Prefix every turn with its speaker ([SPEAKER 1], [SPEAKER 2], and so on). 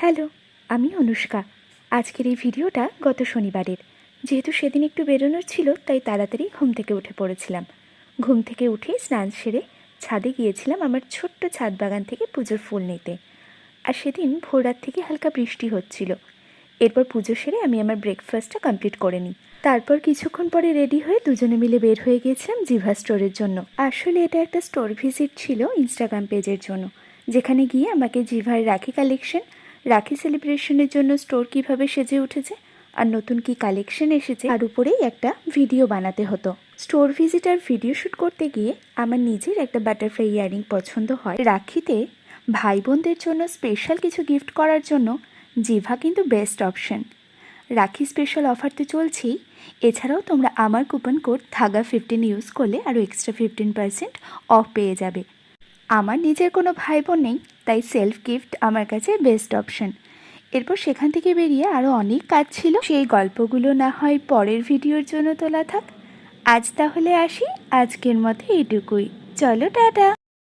[SPEAKER 1] Hello, আমি অনুষ্কা। আজকের এই ভিডিওটা গত শনিবারের। যেহেতু সেদিন একটু বেরোনোর ছিল তাই তাড়াতাড়ি ঘুম থেকে উঠে পড়েছিলাম। ঘুম থেকে উঠে স্নান সেরে ছাদে গিয়েছিলাম আমার ছোট্ট ছাদ বাগান থেকে পুজোর ফুল নিতে। আর সেদিন ভোর রাত থেকে হালকা বৃষ্টি হচ্ছিল। এরপর পুজো সেরে আমি আমার ব্রেকফাস্টটা কমপ্লিট করে নিই। তারপর কিছুক্ষণ পরে রেডি হয়ে দুজনে মিলে বের হয়ে গিয়েছিলাম জিভা স্টোরের জন্য। আসলে এটা একটা স্টোর ভিজিট ছিল ইনস্টাগ্রাম পেজের জন্য, যেখানে গিয়ে আমাকে জিভার রাখি কালেকশন, রাখি সেলিব্রেশনের জন্য স্টোর কিভাবে সেজে উঠেছে আর নতুন কি কালেকশন এসেছে তার উপরেই একটা ভিডিও বানাতে হতো। স্টোর ভিজিট আর ভিডিও শ্যুট করতে গিয়ে আমার নিজের একটা বাটারফ্লাই ইয়ারিং পছন্দ হয়। রাখিতে ভাই বোনদের জন্য স্পেশাল কিছু গিফট করার জন্য জিভা কিন্তু বেস্ট অপশন। রাখি স্পেশাল অফার তো চলছেই, এছাড়াও তোমরা আমার কুপন কোড ধাগা15 ইউজ করলে আরও এক্সট্রা 15% অফ পেয়ে যাবে। আমার নিজের কোনো ভাই বোন নেই, তাই সেলফ গিফট আমার কাছে বেস্ট অপশন। এরপর সেখান থেকে বেরিয়ে আরও অনেক কাজ ছিল, সেই গল্পগুলো না হয় পরের ভিডিওর জন্য তোলা থাক। আজ তাহলে আসি, আজকের মতো এইটুকুই। চলো টাটা।